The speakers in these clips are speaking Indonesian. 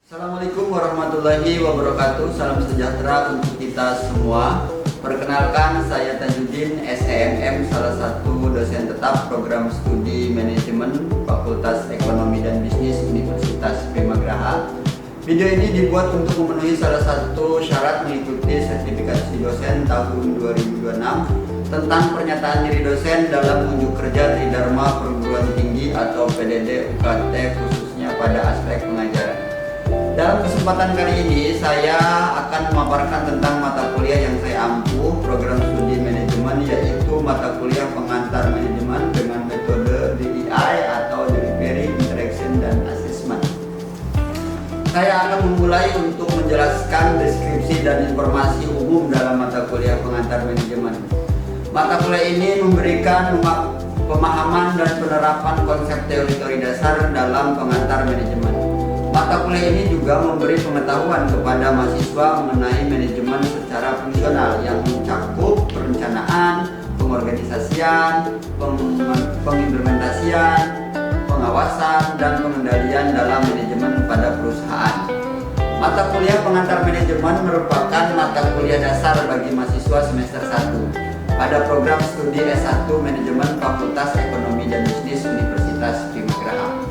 Assalamualaikum warahmatullahi wabarakatuh. Salam sejahtera untuk kita semua. Perkenalkan, saya Tajuddin SEMM, salah satu dosen tetap program studi manajemen Fakultas Ekonomi dan Bisnis Universitas Primagraha. Video ini dibuat untuk memenuhi salah satu syarat mengikuti sertifikasi dosen tahun 2026 tentang pernyataan diri dosen dalam unjuk kerja Tridharma Perguruan Tinggi atau PDD UKT, khususnya pada aspek pengajaran. Dalam kesempatan kali ini saya akan memaparkan tentang mata kuliah yang saya ampuh program studi manajemen, yaitu mata kuliah pengantar manajemen dengan metode DEI atau Delivery, Interaction, dan Assessment. Saya akan memulai untuk menjelaskan deskripsi dan informasi umum dalam mata kuliah pengantar manajemen. Mata kuliah ini memberikan pemahaman dan penerapan konsep teori-teori dasar dalam pengantar manajemen. Mata kuliah ini juga memberi pengetahuan kepada mahasiswa mengenai manajemen secara fungsional yang mencakup perencanaan, pengorganisasian, pengimplementasian, pengawasan, dan pengendalian dalam manajemen pada perusahaan. Mata kuliah pengantar manajemen merupakan mata kuliah dasar bagi mahasiswa semester 1 pada program studi S1 Manajemen Fakultas Ekonomi dan Bisnis Universitas Primagraha.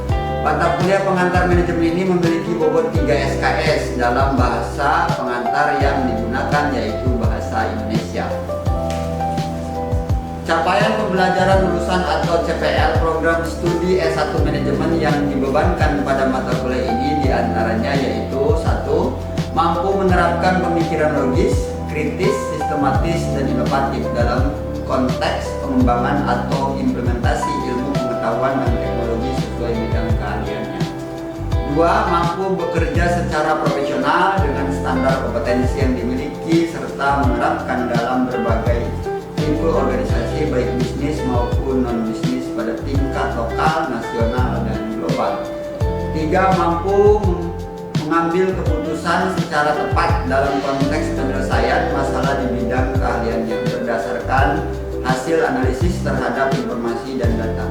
Mata kuliah pengantar manajemen ini memiliki bobot 3 SKS dalam bahasa pengantar yang digunakan, yaitu bahasa Indonesia. Capaian pembelajaran lulusan atau CPL program studi S1 manajemen yang dibebankan pada mata kuliah ini diantaranya yaitu 1. Mampu menerapkan pemikiran logis, kritis, sistematis, dan inovatif dalam konteks pengembangan atau implementasi ilmu pengetahuan dan teknologi sesuai bidang keahliannya. 2. Mampu bekerja secara profesional dengan standar kompetensi yang dimiliki serta menerapkan dalam berbagai tipe organisasi baik bisnis maupun non-bisnis pada tingkat lokal, nasional, dan global. 3. Mampu mengambil keputusan secara tepat dalam konteks penyelesaian masalah di bidang keahliannya berdasarkan hasil analisis terhadap informasi dan data.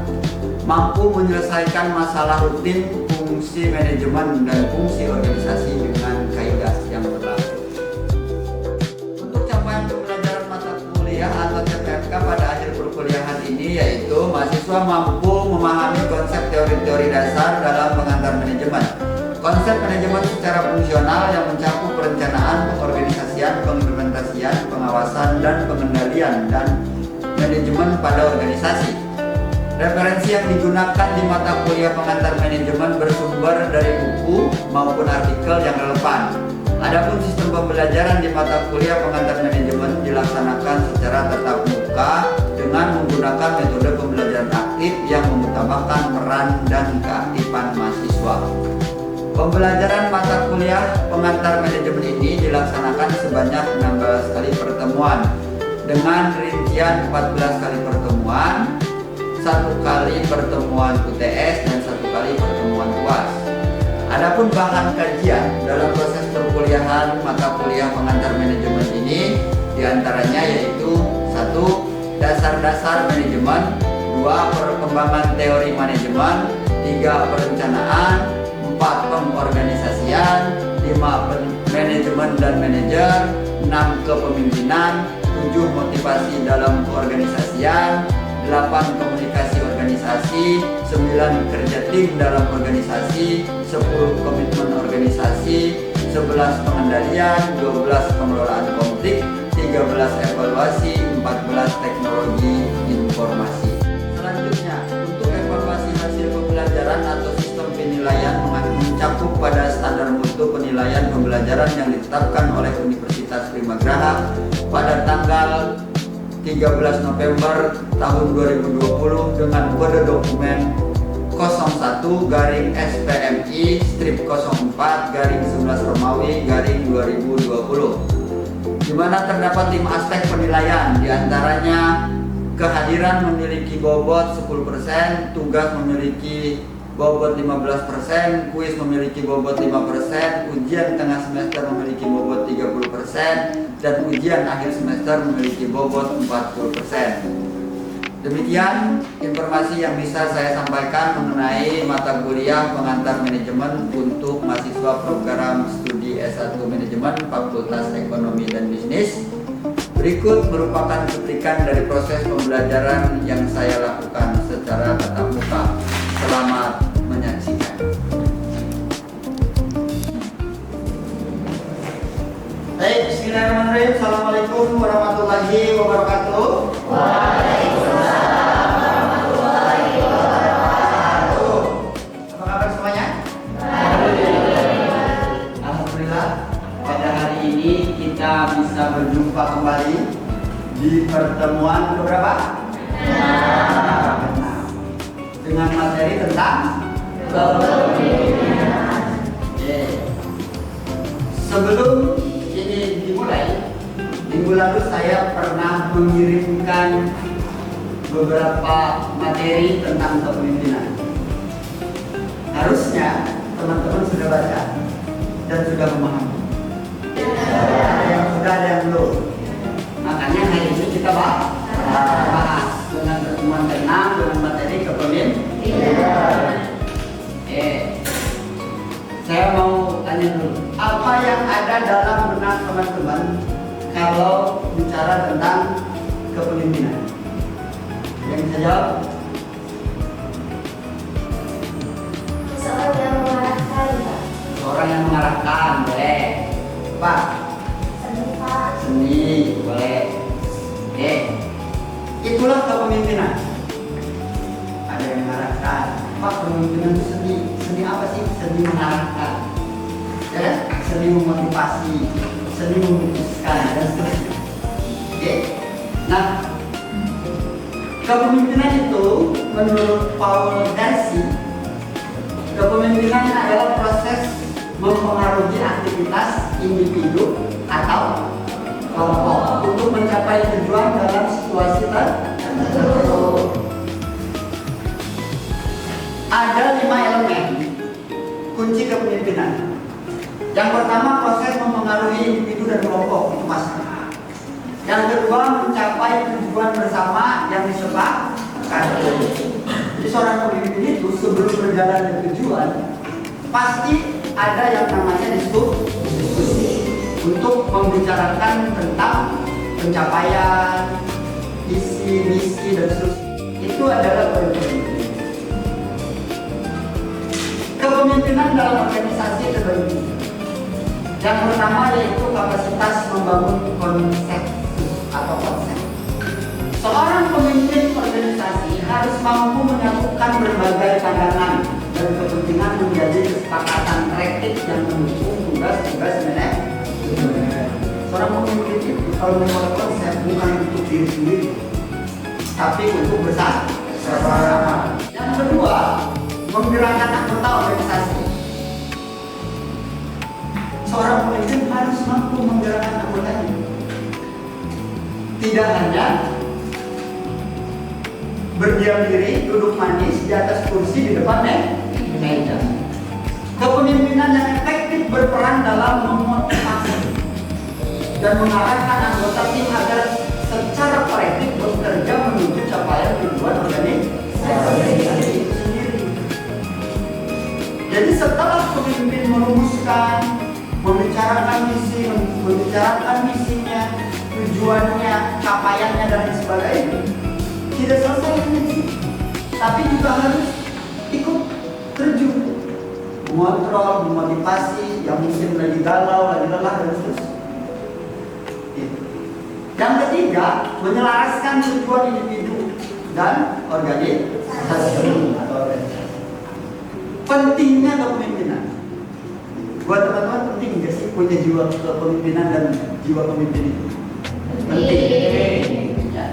Mampu menyelesaikan masalah rutin, fungsi manajemen, dan fungsi organisasi dengan kaidah yang berlaku. Untuk capaian pembelajaran mata kuliah atau CPMK pada akhir perkuliahan ini yaitu mahasiswa mampu memahami konsep teori-teori dasar dalam pengantar manajemen. Konsep manajemen secara fungsional yang mencakup perencanaan, pengorganisasian, pengimplementasian, pengawasan, dan pengendalian, dan manajemen pada organisasi. Referensi yang digunakan di mata kuliah pengantar manajemen bersumber dari buku maupun artikel yang relevan. Adapun sistem pembelajaran di mata kuliah pengantar manajemen dilaksanakan secara tatap muka dengan menggunakan metode pembelajaran aktif yang mengutamakan peran dan keaktifan mahasiswa. Pembelajaran mata kuliah pengantar manajemen ini dilaksanakan sebanyak 16 kali pertemuan dengan rincian 14 kali pertemuan, 1 kali pertemuan UTS, dan 1 kali pertemuan UAS. Adapun bahan kajian dalam proses perkuliahan mata kuliah pengantar manajemen ini diantaranya yaitu 1. Dasar-dasar manajemen, 2. Perkembangan teori manajemen, 3. Perencanaan, 4. Pengorganisasian, 5. Manajemen dan manajer, 6. Kepemimpinan, 7. Motivasi dalam keorganisasian, 8. Komunikasi organisasi, 9. Kerja tim dalam organisasi, 10. Komitmen organisasi, 11. Pengendalian, 12. Pengelolaan konflik, 13. Evaluasi, 14. Teknologi informasi. Selanjutnya, untuk evaluasi hasil pembelajaran atau sistem penilaian mencakup pada standar mutu penilaian pembelajaran yang ditetapkan oleh Universitas Primagraha pada tanggal 13 November tahun 2020 dengan kode dokumen 01-SPMI-04-11 Romawi-2020, di mana terdapat 5 aspek penilaian, diantaranya kehadiran memiliki bobot 10%, tugas memiliki bobot 15%, kuis memiliki bobot 5%, ujian tengah semester memiliki bobot 30%, dan ujian akhir semester memiliki bobot 40%. Demikian informasi yang bisa saya sampaikan mengenai mata kuliah pengantar manajemen untuk mahasiswa program studi S1 Manajemen Fakultas Ekonomi dan Bisnis. Berikut merupakan cuplikan dari proses pembelajaran yang saya lakukan secara tatap muka. Selamat menyaksikan. Baik, bismillahirrahmanirrahim. Assalamualaikum warahmatullahi wabarakatuh. Waalaikumsalam warahmatullahi wabarakatuh. Apa kabar semuanya? Alhamdulillah. Pada hari ini kita bisa berjumpa kembali di pertemuan keberapa? 6. Dengan materi tentang kepemimpinan. Sebelum ini dimulai, minggu lalu saya pernah mengirimkan beberapa materi tentang kepemimpinan. Harusnya teman-teman sudah baca dan sudah memahami. Ada yang sudah, ada yang belum. Makanya hari ini kita bahas dengan pertemuan ke-6 dengan materi kepemimpinan. Saya mau tanya dulu, apa yang ada dalam benak teman-teman kalau bicara tentang kepemimpinan? Yang bisa jawab? Seorang yang mengarahkan, Pak. Seorang yang mengarahkan, boleh. Pak? Seni, Pak. Seni, boleh. Itulah kepemimpinan. Ada yang mengarahkan. Pak, kepemimpinan itu seni. Seni apa sih? Seni mengarahkan. Ya, seni memotivasi, seni memutuskan, dan seterusnya. Nah, kepemimpinan itu menurut Paul Darcy, kepemimpinan adalah proses mempengaruhi aktivitas individu atau kelompok untuk mencapai tujuan dalam situasi tertentu. Ada 5 elemen kunci kepemimpinan. Yang pertama, proses mempengaruhi individu dan kelompok, itu masalah. Yang kedua, mencapai tujuan bersama yang disepakati. Jadi seorang pemimpin itu sebelum berjalan ke tujuan pasti ada yang namanya diskusi untuk membicarakan tentang pencapaian, visi, misi, dan seterusnya. Itu adalah kepemimpinan. Kepemimpinan dalam organisasi terbagi. Yang pertama yaitu kapasitas membangun konsep atau konsep. Seorang pemimpin organisasi harus mampu menyatukan berbagai pandangan dan kepentingan menjadi kesepakatan kolektif yang mendukung tugas-tugas manajemen. Seorang pemimpin itu kalau membuat konsep bukan untuk diri sendiri, tapi untuk bersama. Yang kedua, menggerakkan anggota organisasi. Seorang pemimpin harus mampu menggerakkan anggotanya. Tidak hanya berdiam diri, duduk manis di atas kursi di depan meja. Kepemimpinan yang efektif berperan dalam memotivasi dan mengarahkan anggota tim agar secara kolektif bekerja menuju capaian tujuan organisasi itu sendiri. Jadi setelah pemimpin merumuskan, membicarakan misi, membicarakan misinya, tujuannya, capaiannya dan sebagainya, tidak selesai hanya di situ, tapi juga harus ikut terjun, mengontrol, memotivasi yang mungkin lagi galau, lagi lelah dan seterusnya. Yang ketiga, menyelaraskan tujuan individu dan organisasi atau organisasi. Pentingnya kepemimpinan. Buat teman-teman penting nggak sih punya jiwa kepemimpinan dan jiwa pemimpin itu? Penting. Ya.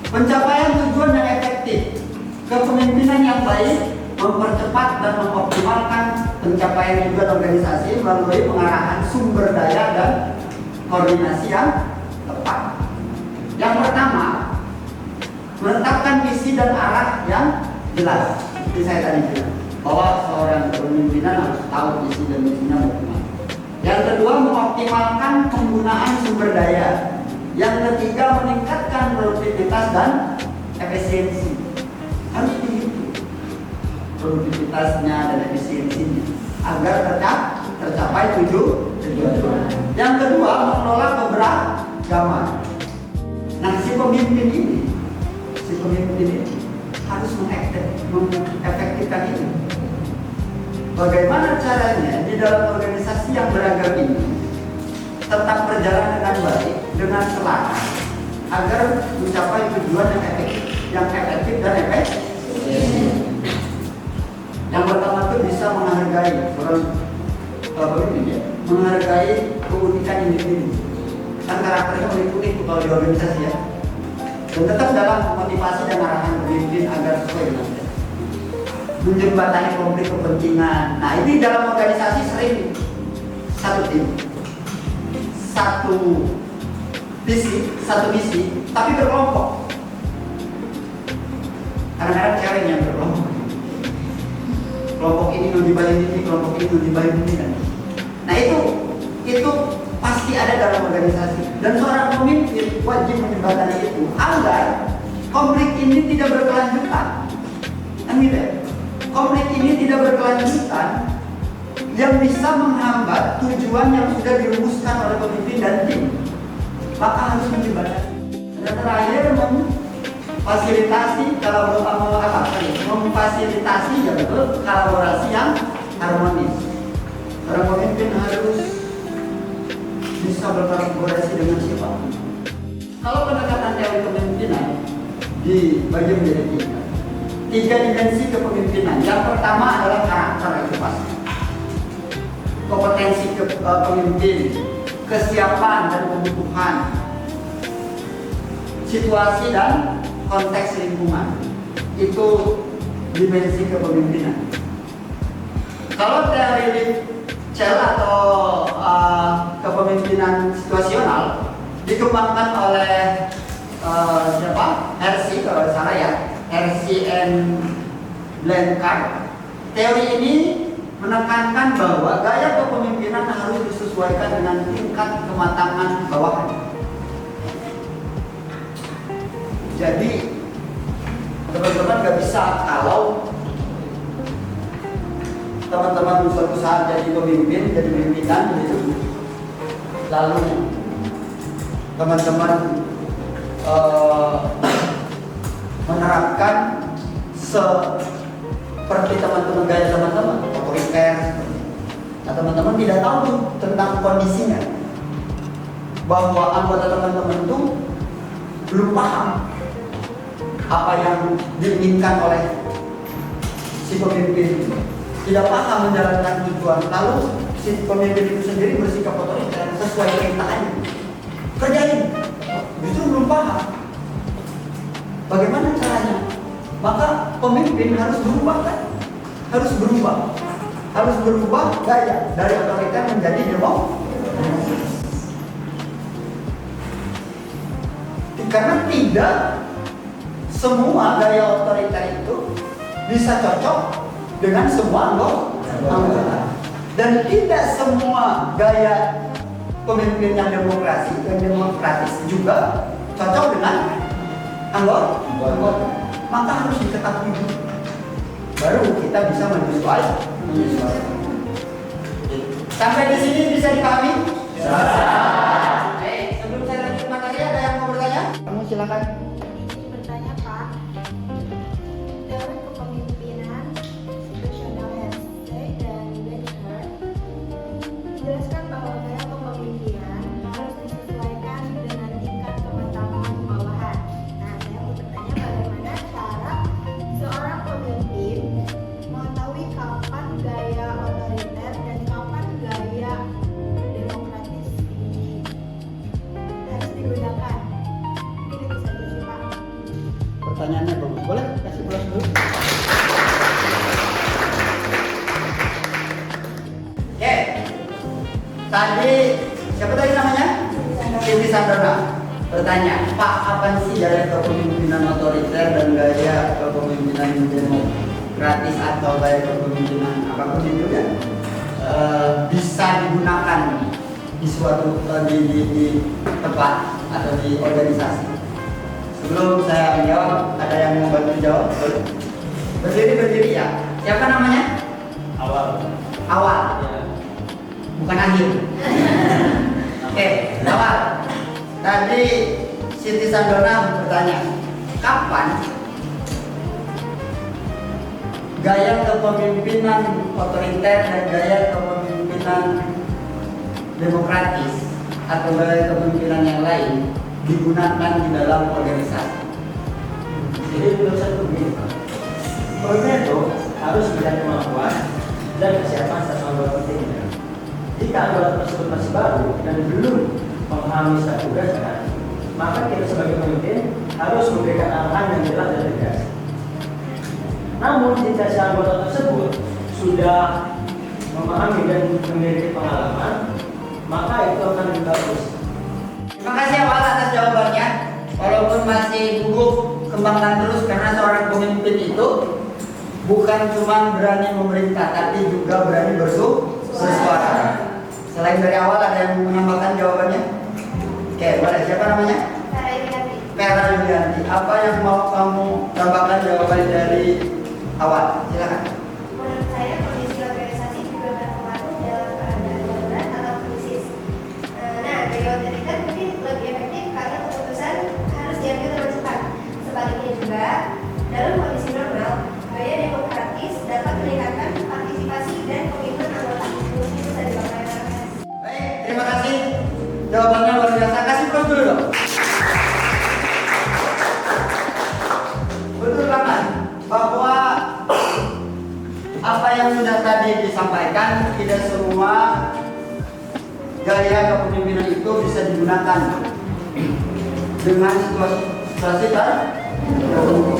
Pencapaian tujuan yang efektif, kepemimpinan yang baik mempercepat dan mengoptimalkan pencapaian tujuan organisasi melalui pengarahan sumber daya dan koordinasi yang tepat. Yang pertama, menetapkan visi dan arah yang jelas. Seperti saya tadi bilang, bahwa seorang kepemimpinan harus tahu visi dan misinya mau kemana. Yang kedua, mengoptimalkan penggunaan sumber daya. Yang ketiga, meningkatkan produktivitas dan efisiensi. Harus begitu produktivitasnya dan efisiensinya agar tercapai tujuan. Yang kedua, mengelola keberagaman. Nah, si pemimpin ini harus mengefektifkan ini. Bagaimana caranya di dalam organisasi yang beragam ini tetap berjalan dengan baik, dengan selaras, agar mencapai tujuan yang efektif dan efektif. Yang pertama itu bisa menghargai orang pemimpin, ya, menghargai keunikan individu. Kan karakternya unik-unik kalau di organisasi, ya. Dan tetap dalam motivasi dan arahan pemimpin agar sesuai dengan dia. Menjembatani konflik kepentingan. Nah, ini dalam organisasi sering satu tim, satu visi, tapi berkelompok. Kadang-kadang cewek yang berkelompok. Kelompok ini nudibahin ini, kelompok ini nudibahin ini. Nah, itu pasti ada dalam organisasi. Dan seorang pemimpin wajib menjembatani itu agar konflik ini tidak berkelanjutan. Kan gitu ya? Konflik ini tidak berkelanjutan yang bisa menghambat tujuan yang sudah dirumuskan oleh pemimpin dan tim. Maka harus menjembatani. Dan terakhir, memfasilitasi memfasilitasi ya betul, kolaborasi yang harmonis. Seorang pemimpin harus bisa berkolaborasi dengan siapa. Kalau pendekatan teori kepemimpinan dibagi menjadi tiga dimensi kepemimpinan. Yang pertama adalah karakter, itu pasti. Kompetensi pemimpin, kesiapan dan kebutuhan, situasi dan konteks lingkungan. Itu dimensi kepemimpinan. Kalau teori Cel atau kepemimpinan situasional dikembangkan oleh Hersey, kalau salah ya, Hersey and Blanchard. Teori ini menekankan bahwa gaya kepemimpinan harus disesuaikan dengan tingkat kematangan bawahan. Jadi teman-teman gak bisa kalau teman-teman suatu saat jadi pemimpin, jadi pimpinan gitu, lalu teman-teman menerapkan seperti teman-teman gaya teman-teman otoriter. Nah, teman-teman tidak tahu tuh tentang kondisinya, bahwa anggota teman-teman itu belum paham apa yang diinginkan oleh si pemimpin itu. Tidak paham menjalankan tujuan, lalu si pemimpin itu sendiri bersikap otoriter sesuai perintahnya. Kerjain, justru belum paham. Bagaimana caranya? Maka pemimpin harus berubah, kan? Harus berubah gaya dari otoriter menjadi demokratis. Karena tidak semua gaya otoriter itu bisa cocok dengan semua anggota. Dan tidak semua gaya pemimpin yang demokratis juga cocok dengan anggota. Maka harus diketahui dulu, baru kita bisa menyesuaikan. Sampai di sini bisa dipahami? Bisa. Sebelum saya lanjut materi, ada yang mau bertanya? Kamu silakan. Bertanya, Pak. Teori kepemimpinan situasional Hersey dan Blanchard menjelaskan bahwa gaya kepemimpinan harus disesuaikan dengan tingkat kematangan bawahan. Nah, saya mau bertanya, bagaimana cara seorang pemimpin mengetahui kapan gaya otoriter dan kapan gaya demokratis harus digunakan? Ini bisa sih, Pak. Pertanyaannya bagus. Boleh kasih pulas dulu? Oke. Tadi siapa tadi namanya? Cindy Sandra bertanya, Pak, apa sih gaya kepemimpinan otoriter dan gaya kepemimpinan demokratis atau gaya kepemimpinan apapun itu ya bisa digunakan di suatu di tempat atau di organisasi? Sebelum saya menjawab, ada yang mau bantu jawab? Boleh? Berdiri ya. Siapa namanya? Awal. Awal, Ya. bukan akhir. Oke, Awal. Tadi Siti Sandona bertanya, kapan gaya kepemimpinan otoriter dan gaya kepemimpinan demokratis atau gaya kepemimpinan yang lain digunakan di dalam organisasi? Jadi menurut saya begini Pak. Pemimpin itu harus melihat kemampuan dan kesiapan satu anggota timnya. Jika anggota tersebut masih baru dan belum memahami satu tugasnya, maka kita sebagai pemimpin harus memberikan arahan yang jelas dan tegas. Namun jika si anggota tersebut sudah memahami dan memiliki pengalaman, maka itu akan lebih bagus. Terima kasih Awal atas jawabannya. Walaupun masih gugup, kembangkan terus karena seorang pemimpin itu bukan cuma berani memerintah, tapi juga berani bersuara. Selain dari Awal, ada yang menambahkan jawabannya? Oke, boleh. Siapa namanya? Vera Yulianti. Apa yang mau kamu tambahkan jawaban dari Awal? Silakan. Menurut saya kondisi organisasi juga berpengaruh dalam keadaan darurat atau krisis. Nah, gaya otoriter mungkin lebih efektif karena keputusan harus diambil dengan cepat. Sebaliknya juga, dalam kondisi normal, gaya demokratis dapat meningkatkan partisipasi dan komitmen anggota. Mungkin bisa dipakai. Baik, terima kasih. Jawabannya luar biasa. Kasih plus dulu dong. Betul banget bahwa apa yang sudah tadi disampaikan, tidak semua gaya kepemimpinan itu bisa digunakan dengan situasi tertentu.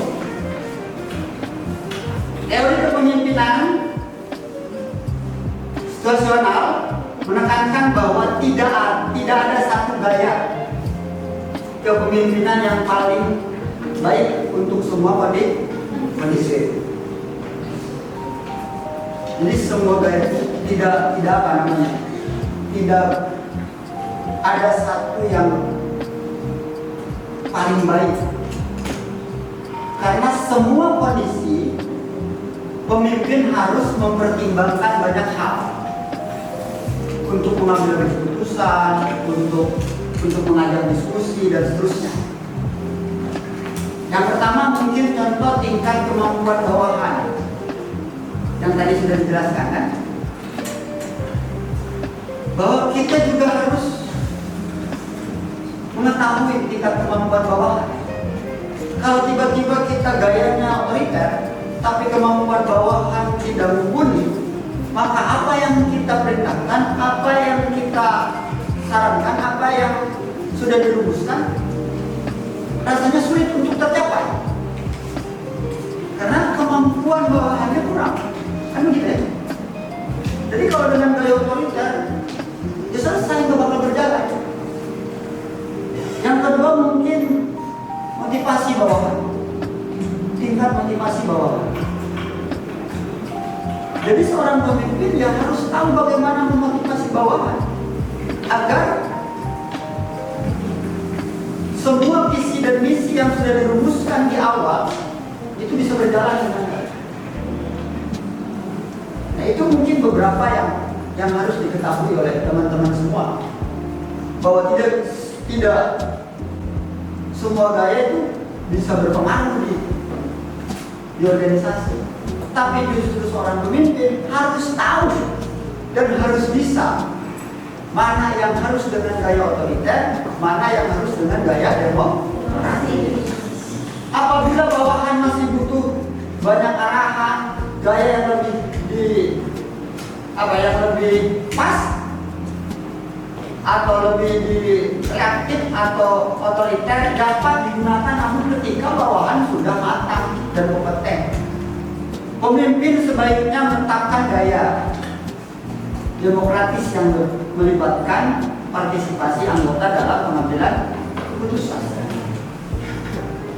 Teori kepemimpinan situasional menekankan bahwa tidak ada satu gaya kepemimpinan yang paling baik untuk semua kondisi. Jadi semua gaya itu tidak apa namanya, tidak ada satu yang paling baik, karena semua kondisi pemimpin harus mempertimbangkan banyak hal untuk mengambil keputusan, untuk mengajak diskusi dan seterusnya. Yang pertama mungkin contoh tingkat kemampuan bawahan yang tadi sudah dijelaskan kan, bahwa kita juga harus mengetahui tingkat kemampuan bawahan. Kalau tiba-tiba kita gayanya otoriter tapi kemampuan bawahan tidak mumpuni, maka apa yang kita perintahkan, apa yang kita sarankan, apa yang sudah dirumuskan rasanya sulit untuk tercapai karena kemampuan bawahannya kurang, kan begitu ya. Jadi kalau dengan gaya otoriter ya selesai, nggak bakal berjalan. Yang kedua mungkin motivasi bawahan, tingkat motivasi bawahan. Jadi seorang pemimpin ya harus tahu bagaimana memotivasi bawahan agar semua visi dan misi yang sudah dirumuskan di awal itu bisa berjalan dengan baik. Nah, itu mungkin beberapa yang harus diketahui oleh teman-teman semua, bahwa tidak semua gaya itu bisa berpengaruh di organisasi. Tapi justru seorang pemimpin harus tahu dan harus bisa mana yang harus dengan gaya otoriter, mana yang harus dengan gaya demokrasi. Apabila bawahan masih butuh banyak arahan, gaya yang lebih pas atau lebih reaktif atau otoriter dapat digunakan, namun ketika bawahan sudah matang dan kompeten. Pemimpin sebaiknya menetapkan gaya demokratis yang melibatkan partisipasi anggota dalam pengambilan keputusan.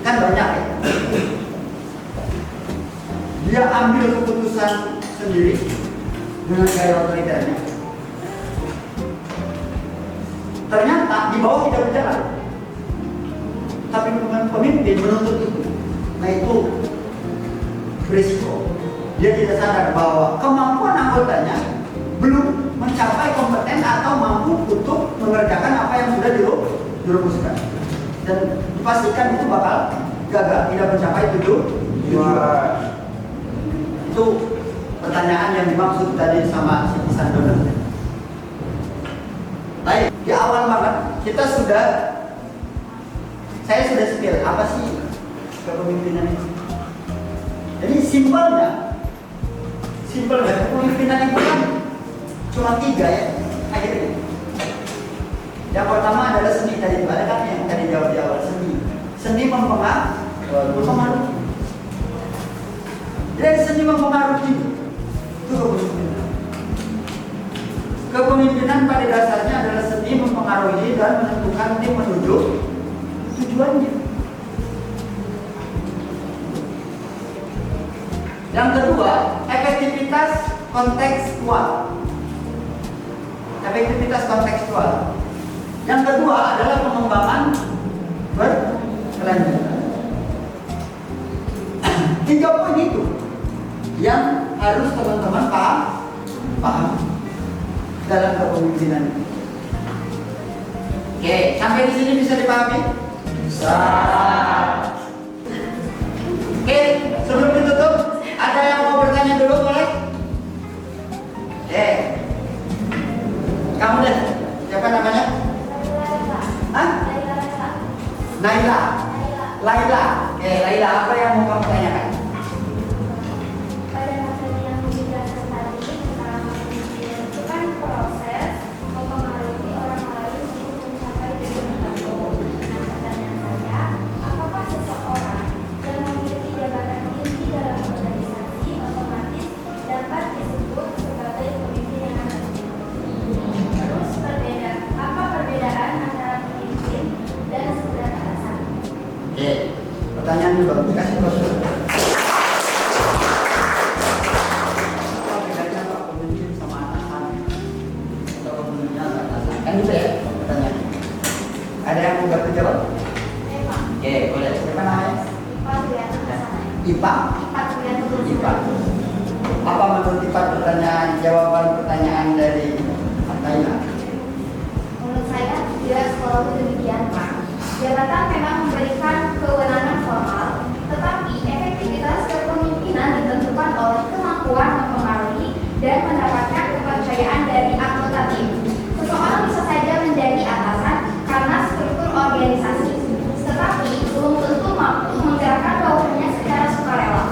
Kan banyak ya. Dia ambil keputusan sendiri dengan gaya otoriternya. Ternyata di bawah tidak berjalan. tapi pemimpin menuntut itu. Nah itu berisiko. Dia tidak sadar bahwa kemampuan anggotanya belum mencapai kompeten atau mampu untuk mengerjakan apa yang sudah dirumuskan. Dan dipastikan itu bakal gagal, tidak mencapai tujuan. Itu pertanyaan yang dimaksud tadi sama si Sandona. Baik, di awal banget saya sudah spill apa sih kepemimpinan itu. Jadi simpelnya kepemimpinan itu kan cuma 3 ya akhirnya. Yang pertama adalah seni, tadi ada kan yang tadi jawab di awal, seni mempengaruhi. Jadi seni mempengaruhi itu kepemimpinan. Kepemimpinan pada dasarnya adalah seni mempengaruhi dan menentukan tim menuju tujuannya. Yang kedua, efektivitas kontekstual. Yang kedua adalah pengembangan berkelanjutan. 3 poin itu yang harus teman-teman paham dalam kepemimpinan. Oke, sampai di sini bisa dipahami? Bisa. Oke, sebelum ditutup, ada yang mau bertanya dulu boleh? Kamu deh, siapa namanya? Laila. Oke, Laila, apa yang mau kamu tanyakan? Pada materi yang dijelaskan tadi tentang pemimpinan itu kan proses mempengaruhi orang lain untuk mencapai tujuan tertentu. Nah, pertanyaan saya, apakah seseorang yang memiliki jabatan tinggi dalam organisasi otomatis dapat disebut sebagai pemimpin yang efektif? Terus apa perbedaan antara pemimpin dan sekedar atasan? Oke, pertanyaan dulu, kasih brosur. Apa bedanya Pak pemimpin sama atasan? Atau pemimpinnya sama atasan? Kan gitu ya pertanyaan. Ada yang mau bantu jawab? Oke, boleh. Siapa namanya? Ipa. Apa menurut Ipa jawaban pertanyaan dari Laila? Menurut saya, tidak selalu demikian, Pak. Jabatan memang memberikan kewenangan formal, tetapi efektivitas kepemimpinan ditentukan oleh kemampuan mempengaruhi dan mendapatkan kepercayaan dari anggota tim. Seseorang bisa saja menjadi atasan karena struktur organisasi, tetapi belum tentu mampu menggerakkan bawahannya secara sukarela.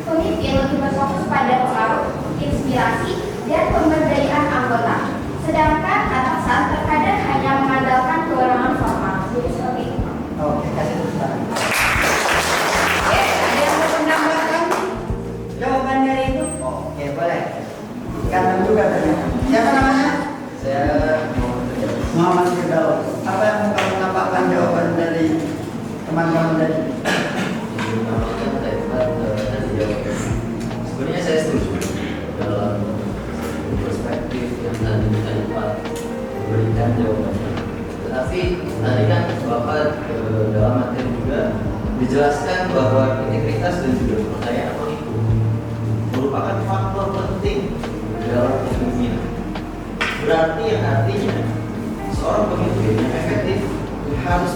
Pemimpin lebih berfokus pada pengaruh, inspirasi, dan pemberdayaan anggota. Sedangkan atasan terkadang hanya mengandalkan kewenangan formal. Jadi seperti itu. Oke, kasih tepuk tangan. Ada yang mau menambahkan jawaban dari itu? Oke, boleh. Ganteng juga ternyata. Siapa namanya? Saya Muhammad Firdaus. Apa yang mau kamu tambahkan jawaban dari teman-teman tadi? Sebenarnya saya setuju dalam perspektif yang tadi Pak berikan jawabannya. Tetapi tadi kan Bapak dalam materi juga dijelaskan bahwa integritas dan juga kepercayaan atau itu merupakan faktor penting dalam kepemimpinan. Berarti yang artinya seorang pemimpin yang efektif harus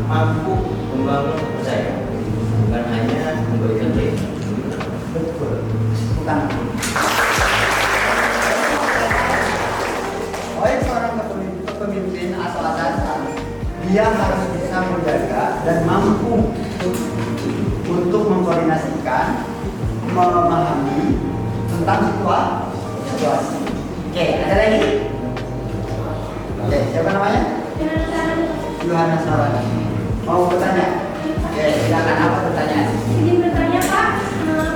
mampu membangun kepercayaan, bukan hanya memberikan perintah. Betul. Bukan. Oleh seorang kepemimpin asal-asalan, dia harus bisa menjaga dan mampu untuk mengkoordinasikan, memahami tentang situasi. Oke, ada lagi? Oke, siapa namanya? Yohanes Sarani. Mau bertanya? Oke, silakan. Apa pertanyaan? Izin bertanya, Pak.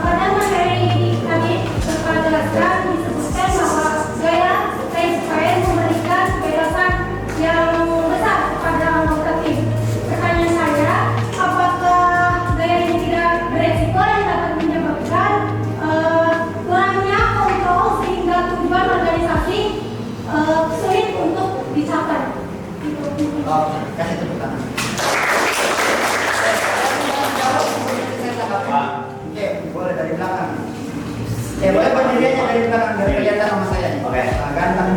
Pada materi kami Bapak jelaskan disebutkan bahwa gaya supaya memberikan kebebasan yang besar kepada anggota tim. Pertanyaan saya, apakah gaya ini tidak beresiko yang dapat menyebabkan kurangnya kontrol sehingga tujuan organisasi sulit untuk dicapai? Oke, kasih tepuk tangan.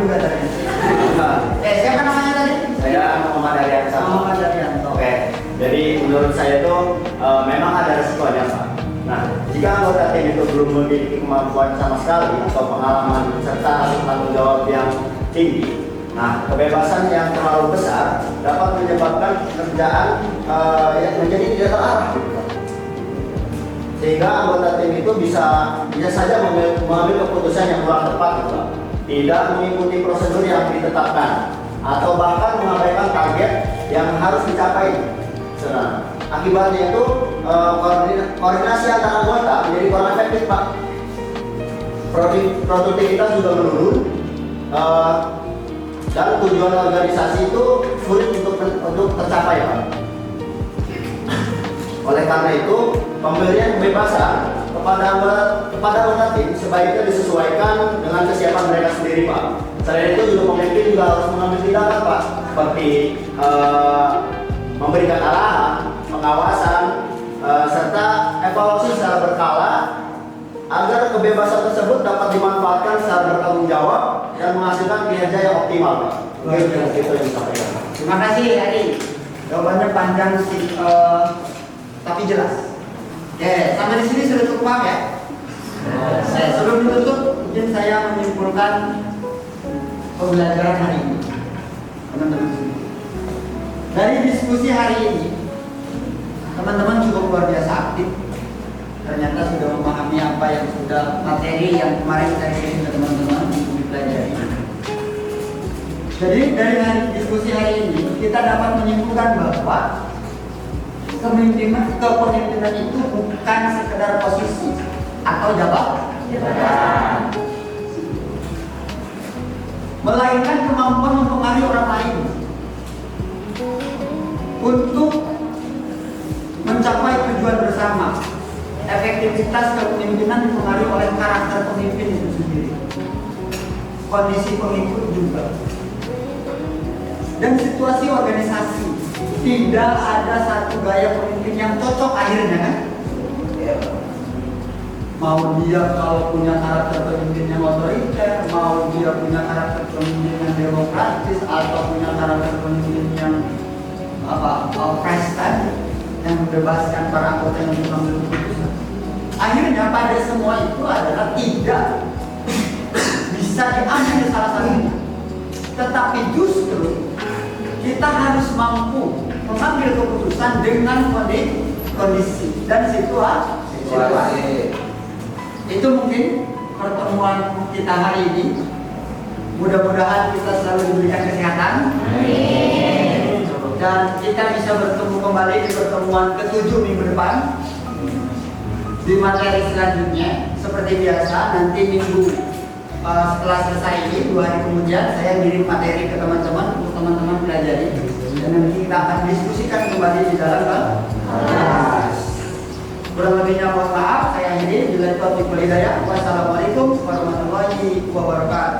juga tadi. Siapa namanya tadi? Saya Muhammad Ariansa. Muhammad Arianto. Oke, jadi menurut saya itu memang ada resikonya Pak. Nah, jika anggota tim itu belum memiliki kemampuan sama sekali atau pengalaman serta tanggung jawab yang tinggi, nah kebebasan yang terlalu besar dapat menyebabkan pekerjaan yang menjadi tidak terarah. Sehingga anggota tim itu bisa saja mengambil keputusan yang kurang tepat, gitu, Pak. Tidak mengikuti prosedur yang ditetapkan atau bahkan mengabaikan target yang harus dicapai. Akibatnya itu koordinasi antara anggota menjadi kurang efektif, Pak. Produktivitas juga menurun dan tujuan organisasi itu sulit untuk tercapai, Pak. Oleh karena itu, pemberian kebebasan kepada anggota tim sebaiknya disesuaikan dengan kesiapan mereka sendiri, Pak. Selain itu juga pemimpin juga harus mengambil tindakan, Pak, seperti memberikan arahan, pengawasan, serta evaluasi secara berkala agar kebebasan tersebut dapat dimanfaatkan secara bertanggung jawab dan menghasilkan kinerja yang optimal, Pak. Itu yang disampaikan. Terima kasih Ari. Jawabannya panjang sih, tapi jelas. Oke, sampai di sini sudah cukup paham ya? Sebelum ditutup, mungkin saya menyimpulkan pembelajaran hari ini, teman-teman. Dari diskusi hari ini, teman-teman cukup luar biasa aktif. Ternyata sudah memahami apa yang sudah materi yang kemarin saya kirim ke teman-teman untuk dipelajari. Jadi dari diskusi hari ini kita dapat menyimpulkan bahwa kepemimpinan itu bukan sekedar posisi atau jabatan, melainkan kemampuan mempengaruhi orang lain untuk mencapai tujuan bersama. Efektivitas kepemimpinan dipengaruhi oleh karakter pemimpin itu sendiri, kondisi pengikut juga, dan situasi organisasi. Tidak ada satu gaya pemimpin yang cocok akhirnya, kan? Mau dia kalau punya karakter pemimpin yang otoriter, mau dia punya karakter pemimpin yang demokratis, atau punya karakter pemimpin yang presiden yang membebaskan para anggota untuk mengambil keputusan. Akhirnya pada semua itu adalah tidak bisa diambil salah satunya. Tetapi justru kita harus mampu mengambil keputusan dengan kondisi dan situasi. Itu mungkin pertemuan kita hari ini. Mudah-mudahan kita selalu diberikan kesehatan. Dan kita bisa bertemu kembali di pertemuan ke-7 minggu depan di materi selanjutnya. Seperti biasa, nanti minggu setelah selesai ini 2 hari kemudian saya kirim materi ke teman-teman untuk teman-teman pelajari, dan nanti kita akan diskusikan kembali di dalam kelas. Kurang lebihnya mohon maaf, saya akhiri. Wassalamualaikum warahmatullahi wabarakatuh.